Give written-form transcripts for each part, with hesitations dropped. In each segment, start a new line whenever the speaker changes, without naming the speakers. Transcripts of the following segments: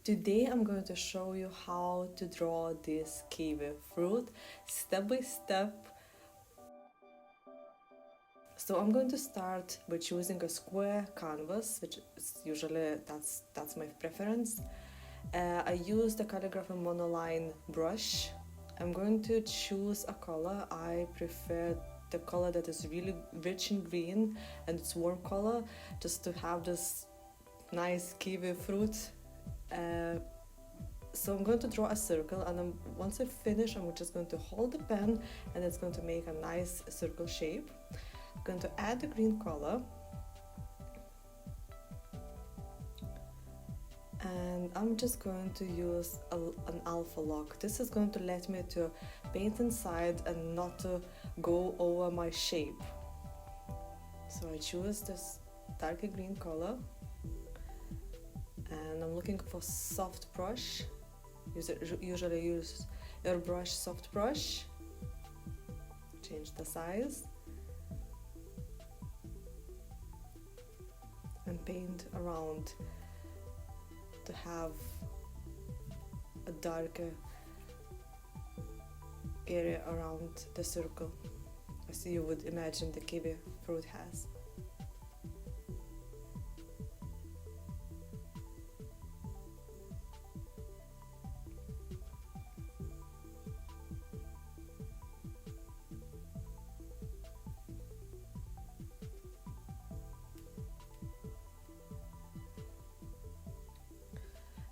Today I'm going to show you how to draw this kiwi fruit step by step. So I'm going to start by choosing a square canvas, which is usually that's my preference. I use the Calligraphy Monoline brush. I'm going to choose a color. I prefer the color that is really rich in green and it's warm color, just to have this nice kiwi fruit. So I'm going to draw a circle, and once I finish, I'm just going to hold the pen and it's going to make a nice circle shape. I'm going to add the green color, and I'm just going to use an alpha lock. This is going to let me to paint inside and not to go over my shape. So I choose this darker green color, and I'm looking for soft brush. Usually use Airbrush Soft brush. Change the size and paint around to have a darker area around the circle, as you would imagine the kiwi fruit has.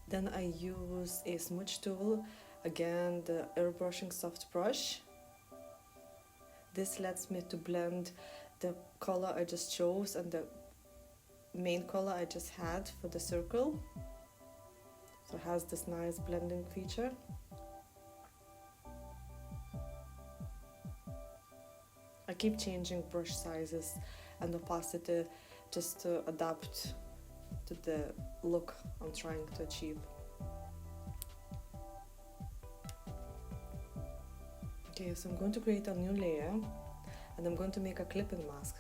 Then I use a smudge tool, again the Airbrushing Soft brush. This lets me to blend the color I just chose and the main color I just had for the circle. So it has this nice blending feature. I keep changing brush sizes and opacity just to adapt to the look I'm trying to achieve. Okay, so I'm going to create a new layer and I'm going to make a clipping mask.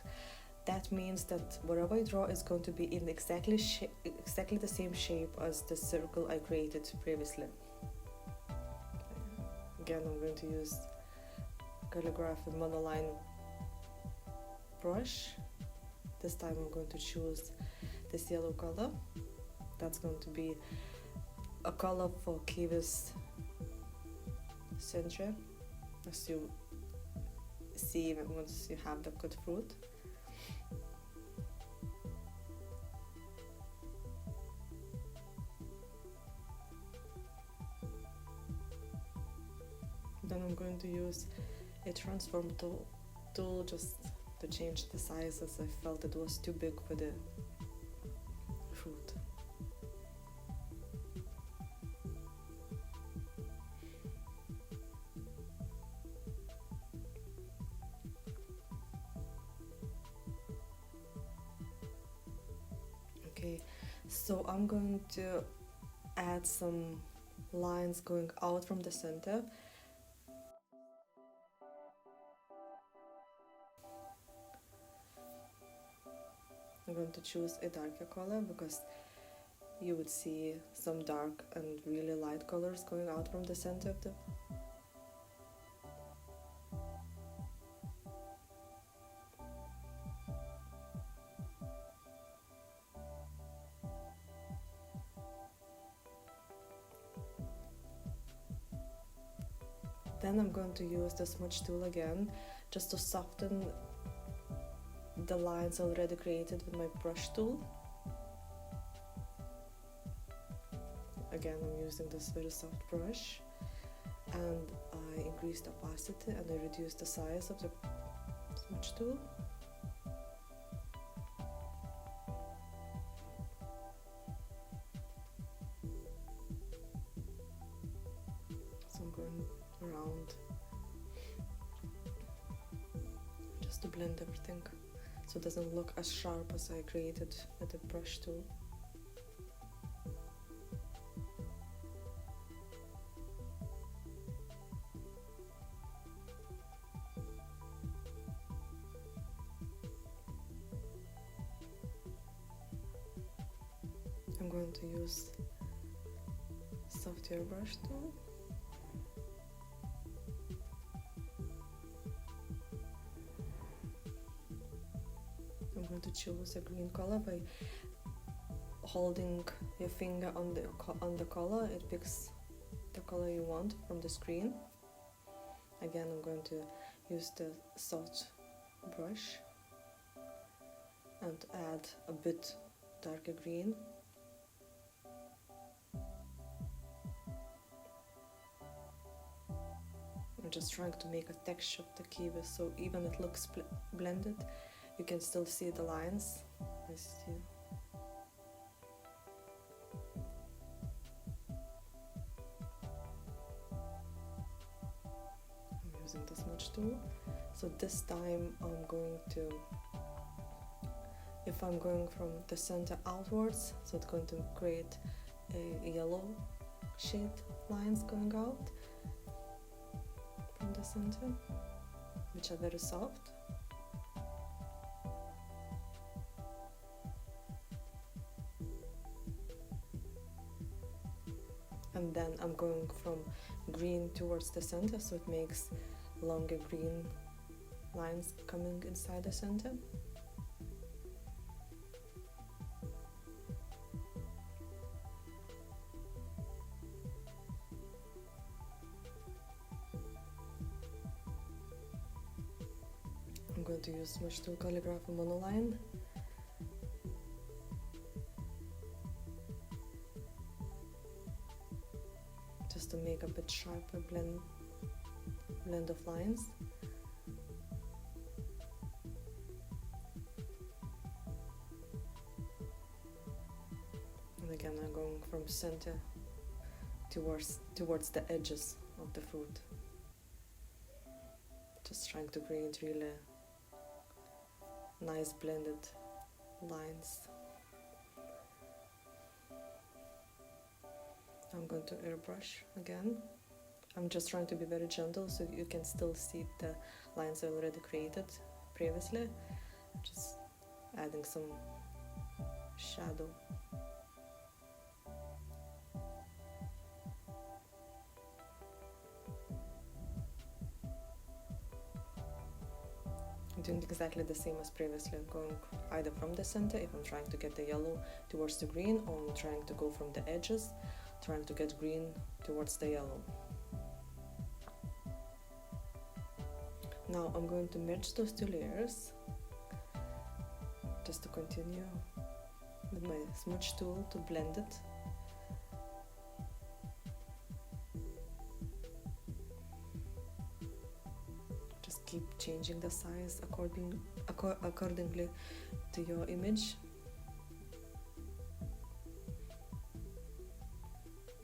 That means that whatever I draw is going to be in exactly the same shape as the circle I created previously. Again, I'm going to use Calligraphy Monoline brush. This time I'm going to choose this yellow color. That's going to be a color for kiwi's center, as you see once you have the cut fruit. Then I'm going to use a transform tool just to change the size, as I felt it was too big for the fruit. Okay, so I'm going to add some lines going out from the center. I'm going to choose a darker color because you would see some dark and really light colors going out from the center of the Then I'm going to use the smudge tool again, just to soften the lines already created with my brush tool. Again, I'm using this very soft brush, and I increase the opacity and I reduce the size of the smudge tool. So I'm going around just to blend everything so it doesn't look as sharp as I created with the brush tool. I'm going to use soft airbrush tool. I'm going to choose a green color by holding your finger on the color. It picks the color you want from the screen. Again, I'm going to use the soft brush and add a bit darker green. I'm just trying to make a texture of the kiwi, so even it looks blended, you can still see the lines. I see. I'm using the smudge tool. So this time I'm going to, if I'm going from the center outwards, so it's going to create a yellow shade lines going out from the center, which are very soft. And then I'm going from green towards the center, so it makes longer green lines coming inside the center. I'm going to use Smudge tool Calligraphy Monoline. Just to make a bit sharper blend of lines. And again, I'm going from center towards the edges of the food. Just trying to create really nice blended lines. I'm going to airbrush again. I'm just trying to be very gentle so you can still see the lines I already created previously. Just adding some shadow. I'm doing exactly the same as previously, going either from the center if I'm trying to get the yellow towards the green, or I'm trying to go from the edges, trying to get green towards the yellow. Now I'm going to merge those two layers, just to continue with my smudge tool to blend it. Just keep changing the size accordingly to your image.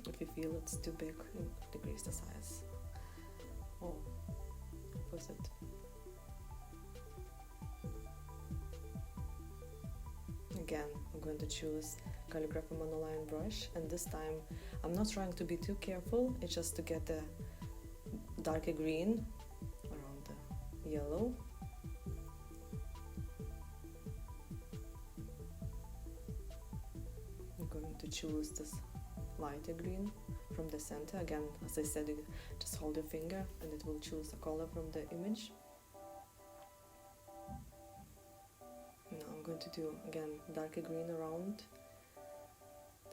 If you feel it's too big, decrease the size. Or opposite. Again, I'm going to choose Calligraphy Monoline brush, and this time I'm not trying to be too careful, it's just to get the darker green around the yellow. I'm going to choose this lighter green from the center. Again, as I said, you just hold your finger and it will choose a color from the image. Now I'm going to do again darker green around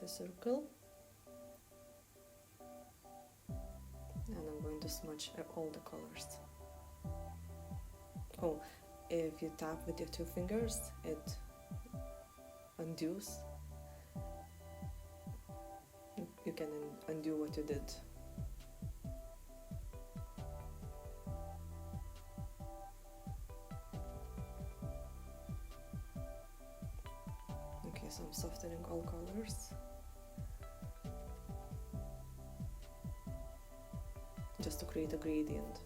the circle, and I'm going to smudge all the colors. Oh, if you tap with your two fingers, it undoes. You can undo what you did. Okay, so I'm softening all colors. Just to create a gradient.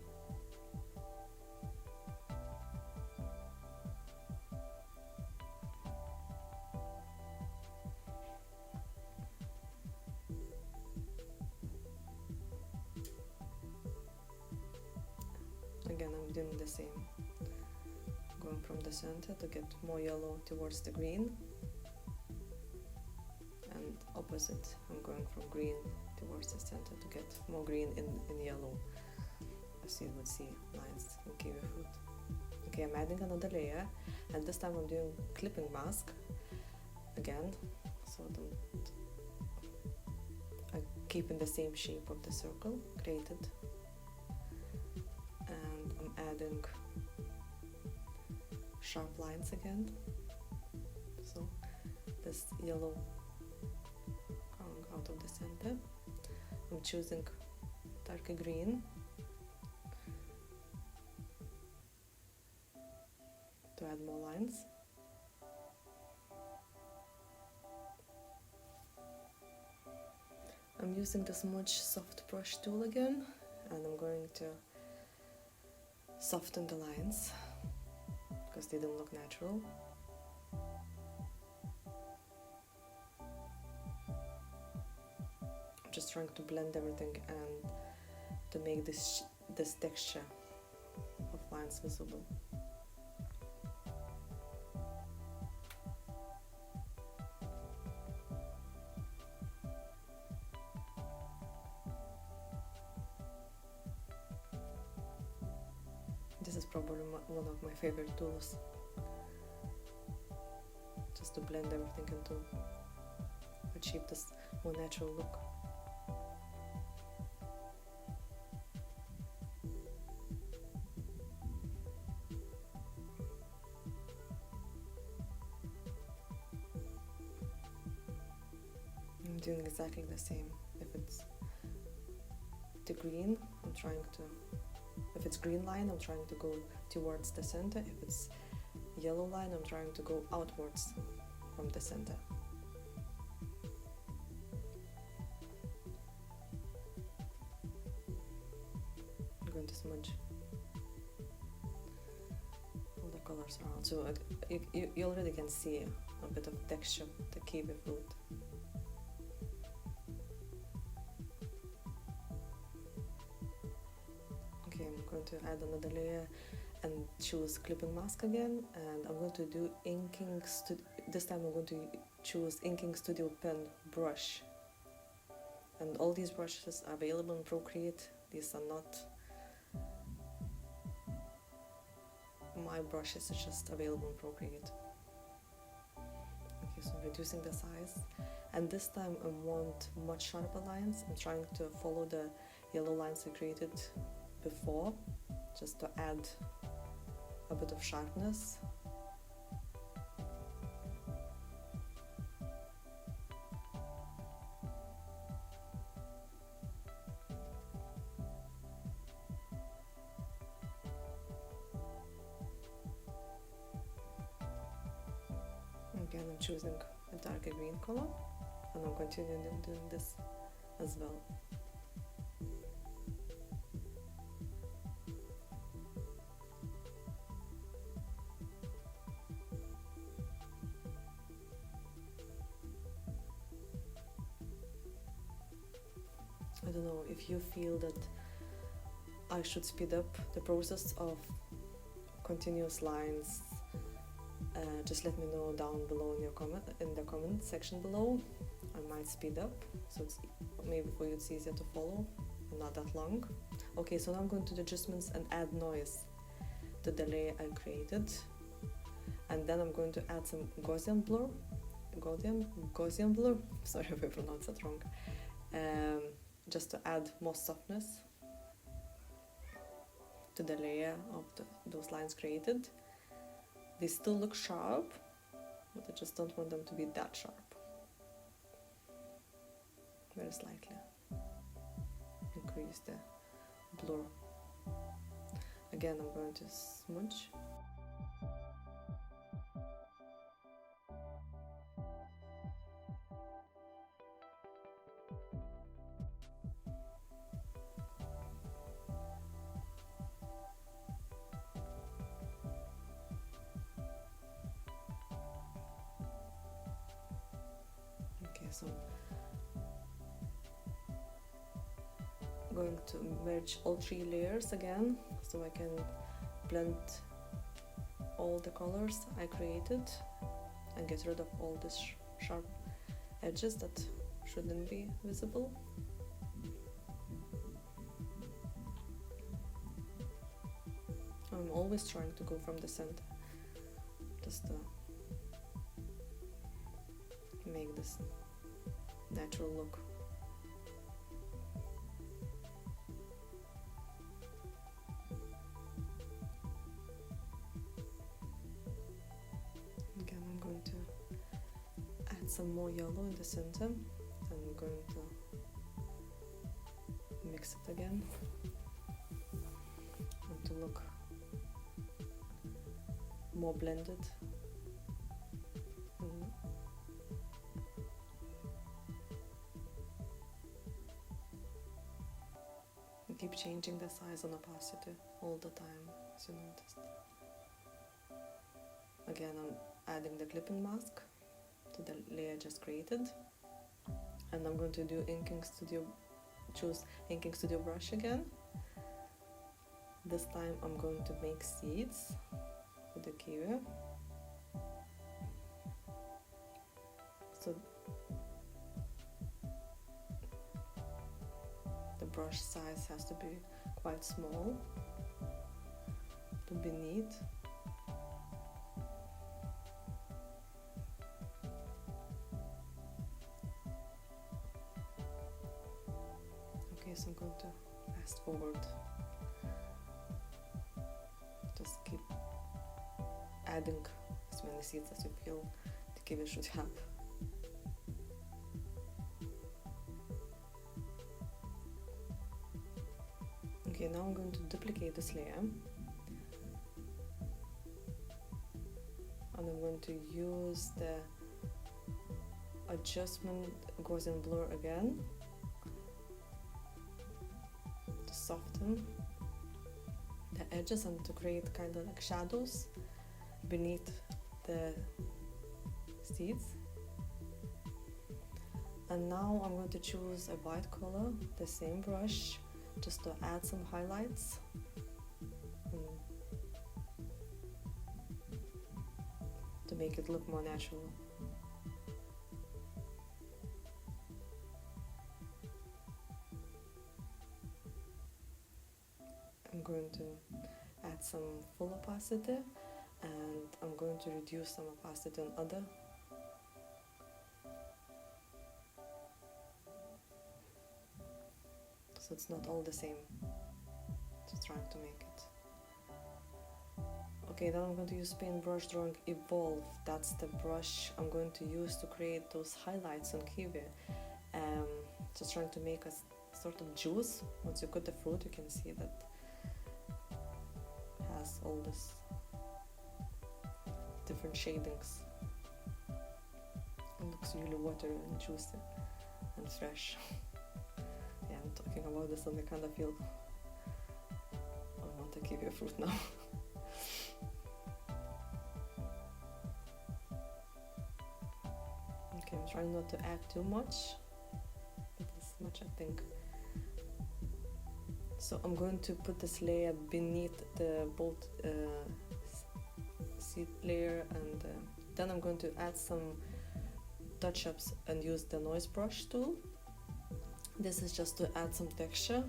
Again, I'm doing the same, going from the center to get more yellow towards the green, and opposite opposite. I'm going from green towards the center to get more green in yellow, as you would see lines in kiwi fruit. Okay, I'm adding another layer, and this time I'm doing clipping mask again, so I'm keeping the same shape of the circle created, and I'm adding sharp lines again, so this yellow coming out of the center. I'm choosing darker green to add more lines. I'm using the Smudge soft brush tool again, and I'm going to soften the lines because they don't look natural. I'm just trying to blend everything and to make this texture of lines visible. This is probably one of my favorite tools, just to blend everything and to achieve this more natural look. I'm doing exactly the same. If it's the green, I'm trying to, if it's green line, I'm trying to go towards the center. If it's yellow line, I'm trying to go outwards from the center. I'm going to smudge all the colors around. So you already can see a bit of texture of the kiwi fruit. Okay, I'm going to add another layer and choose clipping mask again, and I'm going to do inking. This time I'm going to choose inking studio pen brush, and all these brushes are available in Procreate. These are not my brushes, it's just available in Procreate. Okay, so I'm reducing the size, and this time I want much sharper lines. I'm trying to follow the yellow lines I created before, just to add a bit of sharpness. Again, I'm choosing a darker green color, and I'm continuing doing this as well. I don't know if you feel that I should speed up the process of continuous lines. Just let me know down below in the comment section below. I might speed up, so it's maybe for you it's easier to follow and not that long. Okay, so now I'm going to the adjustments and add noise to the layer I created, and then I'm going to add some Gausian blur. Gausian blur. Sorry if I pronounced that wrong. Just to add more softness to the layer of those lines created. They still look sharp, but I just don't want them to be that sharp. Very slightly increase the blur. Again, I'm going to smudge. So I'm going to merge all three layers again, so I can blend all the colors I created and get rid of all these sharp edges that shouldn't be visible. I'm always trying to go from the center, just to make this natural look. Again, I'm going to add some more yellow in the center, and I'm going to mix it again and to look more blended. And keep changing the size and opacity all the time, as you noticed. Again, I'm adding the clipping mask to the layer I just created, and I'm going to do choose Inking Studio brush again. This time I'm going to make seeds with the Kiwi. So the brush size has to be quite small to be neat. Okay, so I'm going to fast forward. Just keep adding as many seeds as you feel the Kiwi should have. Okay, now I'm going to duplicate this layer, and I'm going to use the adjustment Gausian blur again to soften the edges and to create kind of like shadows beneath the seeds. And now I'm going to choose a white color, the same brush, just to add some highlights to make it look more natural. I'm going to add some full opacity, and I'm going to reduce some opacity on other. So it's not all the same, just trying to make it. Okay, then I'm going to use Paintbrush Drawing Evolve. That's the brush I'm going to use to create those highlights on Kiwi. Just trying to make a sort of juice. Once you cut the fruit, you can see that it has all this different shadings. It looks really watery and juicy and fresh. Yeah, I'm talking about this and I kind of feel I want to give you a fruit now. Okay, I'm trying not to add too much, but as much I think. So I'm going to put this layer beneath the both seed layer, and then I'm going to add some touch-ups and use the noise brush tool. This is just to add some texture,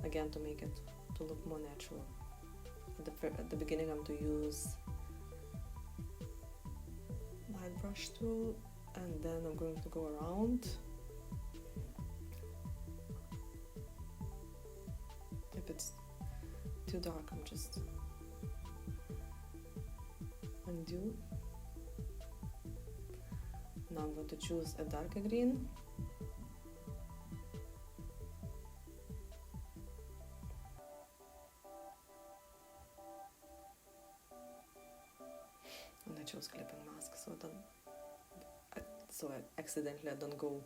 again to make it to look more natural. At the beginning I'm going to use light brush tool, and then I'm going to go around. If it's too dark, I'm just undo. Now I'm going to choose a darker green. And I chose clipping mask, so I accidentally don't go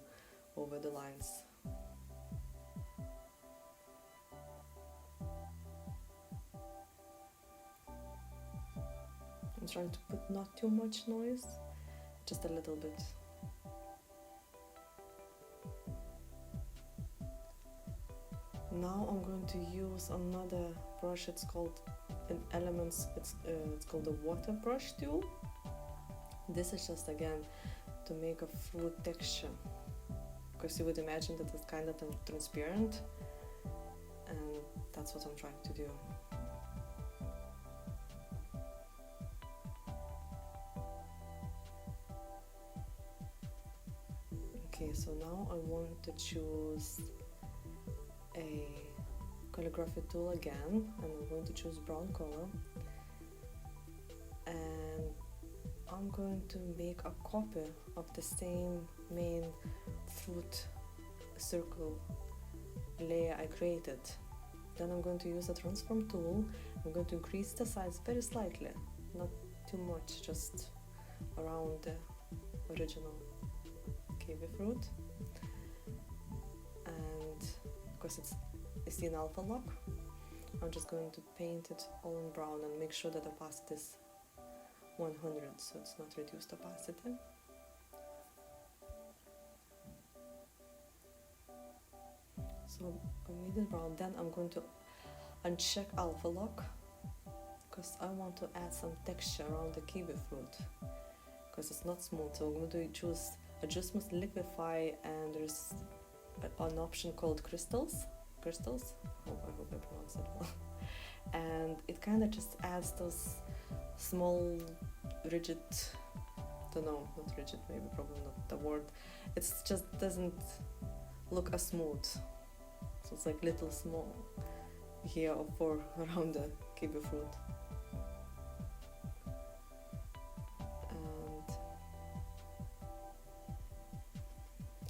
over the lines. I'm trying to put not too much noise, just a little bit. Now I'm going to use another brush. It's called in Elements. It's called the water brush tool. This is just again to make a fruit texture. because you would imagine that it's kind of transparent, and that's what I'm trying to do. Okay, so now I want to choose a calligraphy tool again, and I'm going to choose brown color, and I'm going to make a copy of the same main fruit circle layer I created. Then I'm going to use the transform tool. I'm going to increase the size very slightly, not too much, just around the original kiwi fruit. And because it's in alpha lock, I'm just going to paint it all in brown and make sure that the opacity is 100, so it's not reduced opacity. So I made it brown. Then I'm going to uncheck alpha lock because I want to add some texture around the kiwi fruit because it's not smooth. So I'm going to choose adjustments, liquify, and there's an option called crystals. I hope I pronounced it well. And it kind of just adds those small rigid, don't know, not rigid, maybe probably not the word. It just doesn't look as smooth. So it's like little small here or four around the kiwi fruit. And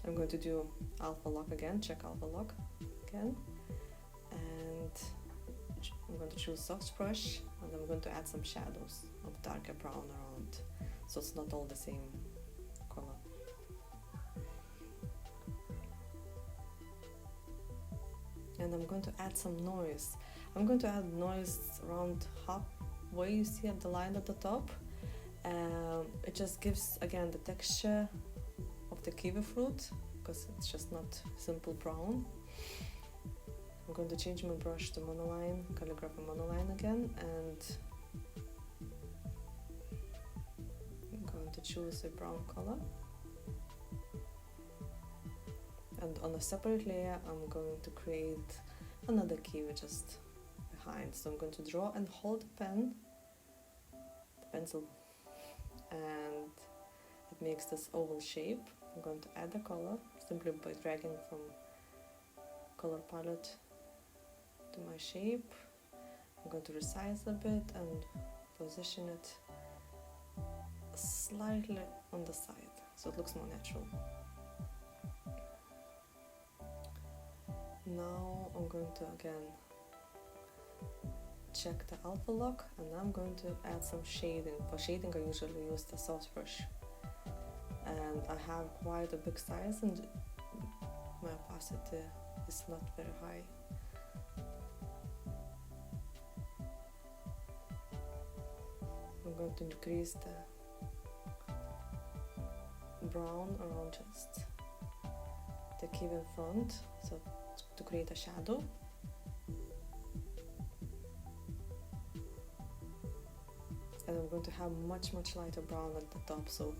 I'm going to do alpha lock again, check alpha lock again. And I'm going to choose soft brush, and I'm going to add some shadows of darker brown around, so it's not all the same color. And I'm going to add some noise. I'm going to add noise around halfway, you see at the line at the top. It just gives again the texture of the kiwi fruit, because it's just not simple brown. I'm going to change my brush to Monoline, Calligraphy Monoline again, and I'm going to choose a brown color. And on a separate layer, I'm going to create another kiwi just behind. So I'm going to draw and hold the pencil, and it makes this oval shape. I'm going to add the color simply by dragging from color palette to my shape. I'm going to resize a bit and position it slightly on the side so it looks more natural. Now I'm going to again check the alpha lock, and I'm going to add some shading. For shading I usually use the soft brush, and I have quite a big size and my opacity is not very high. I'm going to increase the brown around just the kiwi in front, so to create a shadow. And I'm going to have much lighter brown at the top, so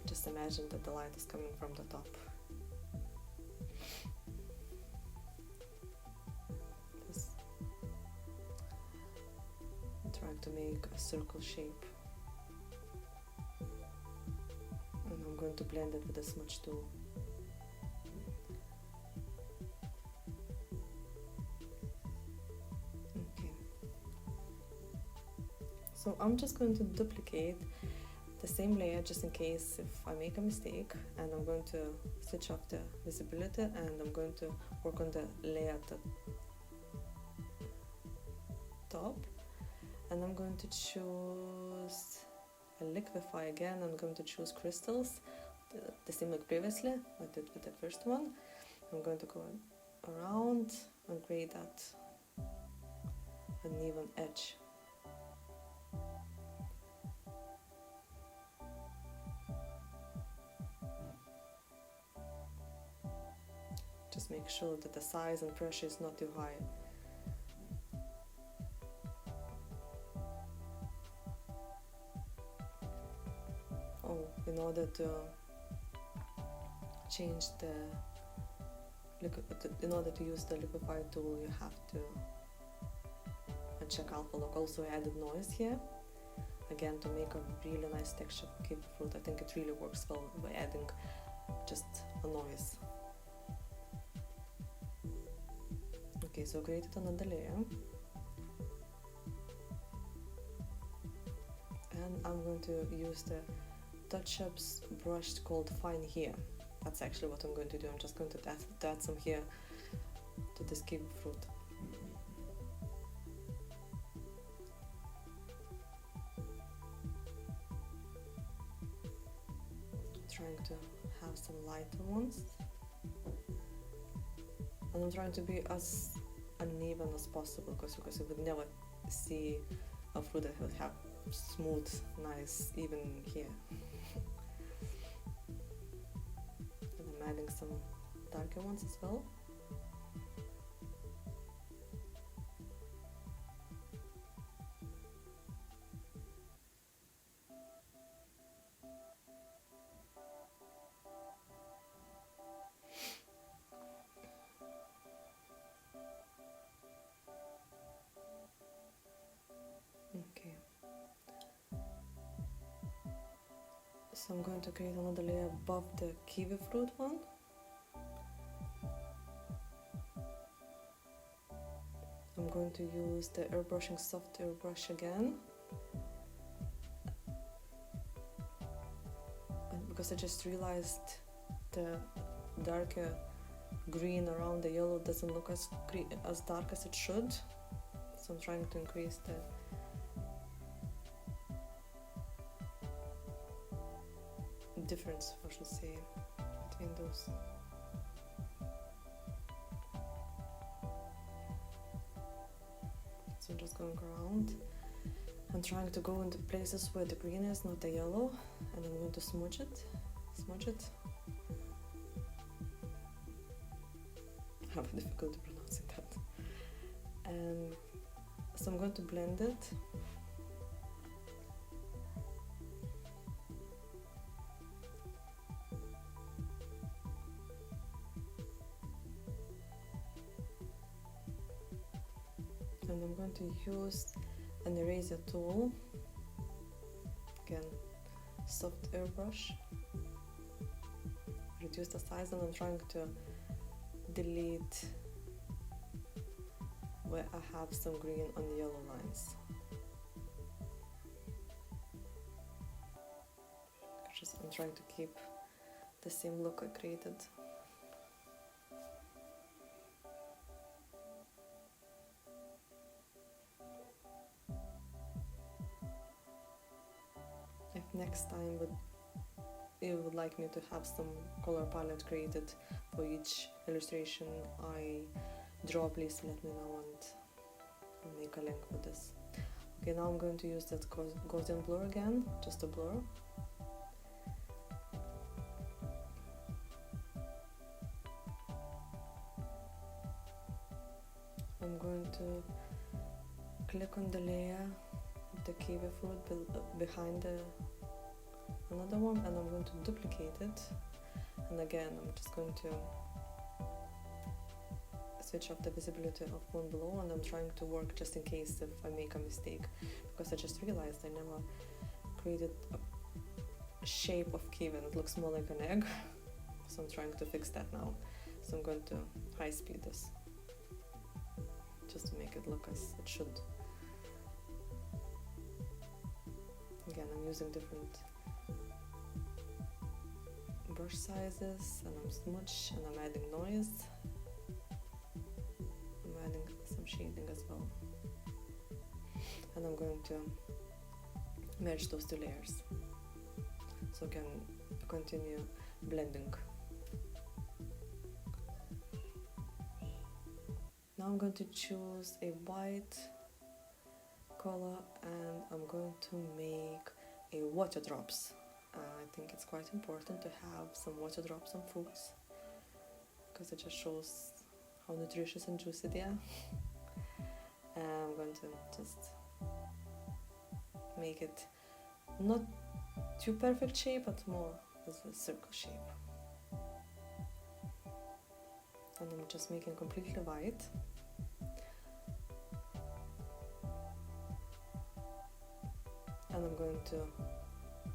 just imagine that the light is coming from the top. Just trying to make a circle shape. And I'm going to blend it with the Smudge tool. So I'm just going to duplicate the same layer just in case if I make a mistake, and I'm going to switch off the visibility, and I'm going to work on the layer at the top, and I'm going to choose a Liquify again. I'm going to choose crystals, the same like previously I did with the first one. I'm going to go around and create that uneven edge. Just make sure that the size and pressure is not too high. Oh, in order to change the in order to use the Liquify tool, you have to uncheck alpha lock. Also, I added noise here, again to make a really nice texture for kiwi fruit. I think it really works well by adding just a noise. Okay, so I created another layer, and I'm going to use the Touchups brush called Fine Here. That's actually what I'm going to do. I'm just going to add some here to this kiwi fruit. Trying to have some lighter ones, and I'm trying to be as uneven as possible, because you would never see a fruit that would have smooth, nice, even here. And I'm adding some darker ones as well. Okay, so I'm going to create another layer above the kiwi fruit one. I'm going to use the Airbrushing Soft airbrush again, and because I just realized the darker green around the yellow doesn't look as dark as it should, so I'm trying to increase the difference, I should say, between those. So I'm just going around and trying to go into places where the green is, not the yellow, and I'm going to smudge it. I have difficulty pronouncing that. And so I'm going to blend it. And I'm going to use an eraser tool, again soft airbrush, reduce the size, and I'm trying to delete where I have some green on the yellow lines. I'm trying to keep the same look I created. If next time you would like me to have some color palette created for each illustration I draw, please let me know and I'll make a link for this. Okay, now I'm going to use that Gausian blur again, just a blur. I'm going to click on the layer of the kiwi fruit behind another one, and I'm going to duplicate it, and again I'm just going to switch off the visibility of one below, and I'm trying to work just in case if I make a mistake, because I just realized I never created a shape of kiwi and it looks more like an egg, so I'm trying to fix that now. So I'm going to high speed this just to make it look as it should. Again, I'm using different brush sizes, and I'm smudge, and I'm adding noise. I'm adding some shading as well. And I'm going to merge those two layers so I can continue blending. Now I'm going to choose a white color, and I'm going to make a water drops. I think it's quite important to have some water drops on fruits because it just shows how nutritious and juicy they are. And I'm going to just make it not too perfect shape, but more as a circle shape. and I'm just making completely white. And I'm going to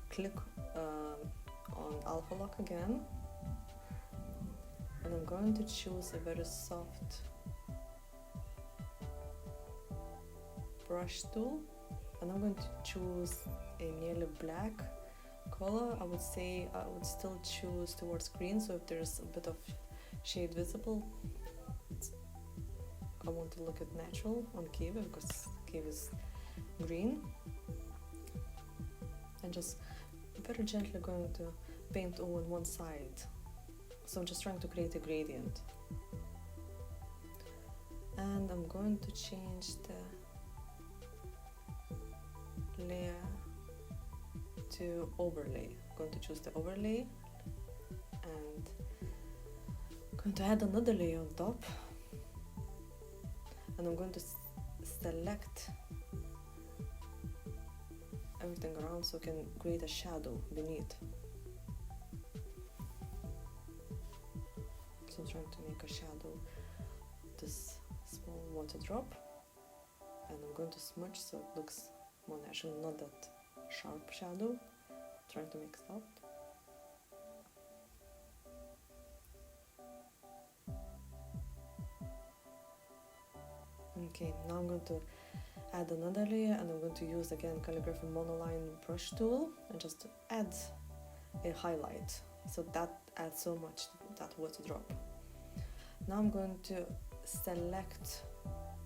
click on alpha lock again, and I'm going to choose a very soft brush tool, and I'm going to choose a nearly black color. I would say I would still choose towards green, so if there's a bit of shade visible, I want to look at natural on Kiwi, because Kiwi is green. And just very gently going to paint over one side. So I'm just trying to create a gradient. And I'm going to change the layer to overlay. I'm going to choose the overlay and I'm going to add another layer on top. And I'm going to select everything around so I can create a shadow beneath. So I'm trying to make a shadow, this small water drop, and I'm going to smudge so it looks more natural, not that sharp shadow. I'm trying to make soft. Okay, now I'm going to add another layer, and I'm going to use again Calligraphy Monoline brush tool and just add a highlight, so that adds so much to that water drop. Now I'm going to select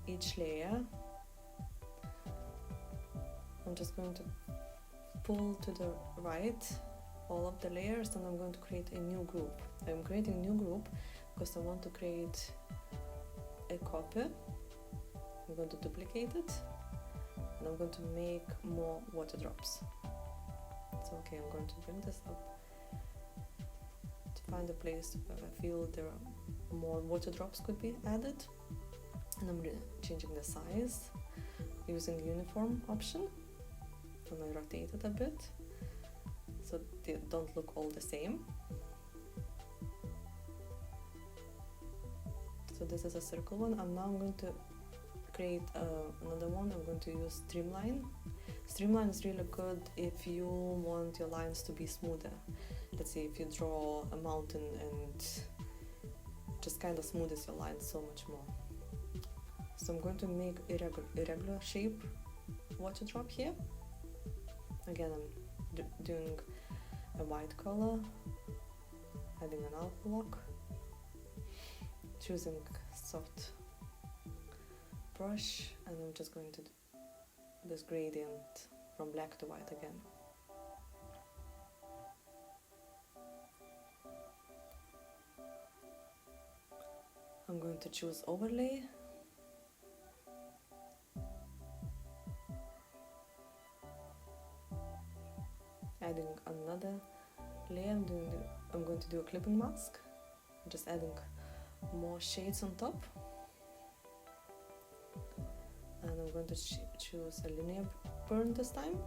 each layer. I'm just going to pull to the right all of the layers, and I'm going to create a new group. I'm creating a new group because I want to create a copy. I'm going to duplicate it, and I'm going to make more water drops. So okay, I'm going to bring this up to find a place where I feel there are more water drops could be added, and I'm changing the size using uniform option, and I rotate it a bit so they don't look all the same. So this is a circle one, and now I'm going to create another one. I'm going to use Streamline. Streamline is really good if you want your lines to be smoother. Let's say if you draw a mountain and just kind of smoothes your lines so much more. So I'm going to make irregular shape water drop here. Again, I'm doing a white color, adding an alpha lock, choosing soft brush, and I'm just going to do this gradient from black to white again. I'm going to choose overlay, adding another layer. I'm going to do a clipping mask, just adding more shades on top. And I'm going to choose a linear burn this time.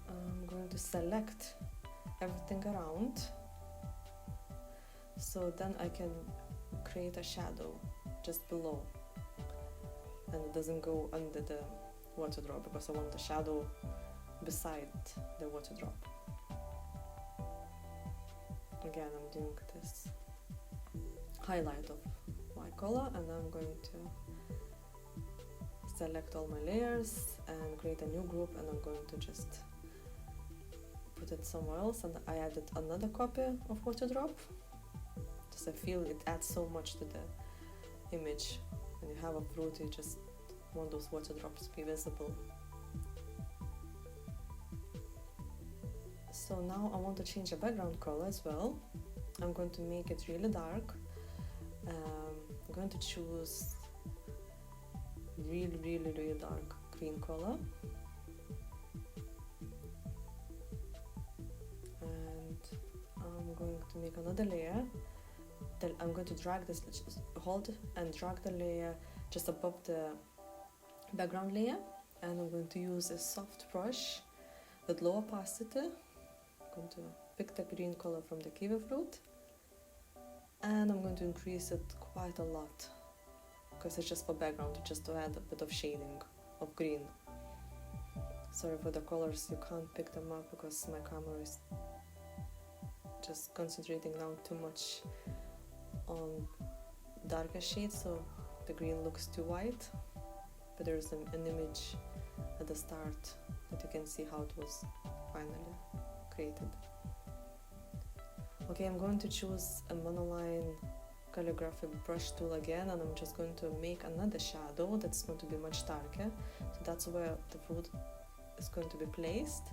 I'm going to select everything around, so then I can create a shadow just below, and it doesn't go under the water drop because I want the shadow beside the water drop. Again, I'm doing this highlight of my color, and I'm going to select all my layers and create a new group, and I'm going to just put it somewhere else. And I added another copy of water drop, just I feel it adds so much to the image. When you have a fruit, you just want those water drops to be visible. So now I want to change the background color as well. I'm going to make it really dark. I'm going to choose really dark green color, and I'm going to make another layer. Then I'm going to drag this, just hold and drag the layer just above the background layer, and I'm going to use a soft brush with low opacity. I'm going to picked a green color from the kiwi fruit, and I'm going to increase it quite a lot because it's just for background, just to add a bit of shading of green. Sorry for the colors, you can't pick them up because my camera is just concentrating now too much on darker shades, so the green looks too white, but there's an image at the start that you can see how it was finally created. Okay, I'm going to choose a monoline calligraphy brush tool again, and I'm just going to make another shadow that's going to be much darker. So that's where the fruit is going to be placed.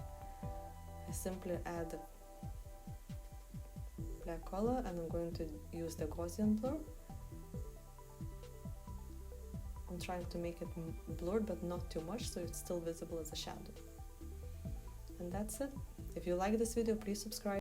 I simply add a black color, and I'm going to use the Gaussian blur. I'm trying to make it blurred but not too much, so it's still visible as a shadow. And that's it. If you like this video, please subscribe.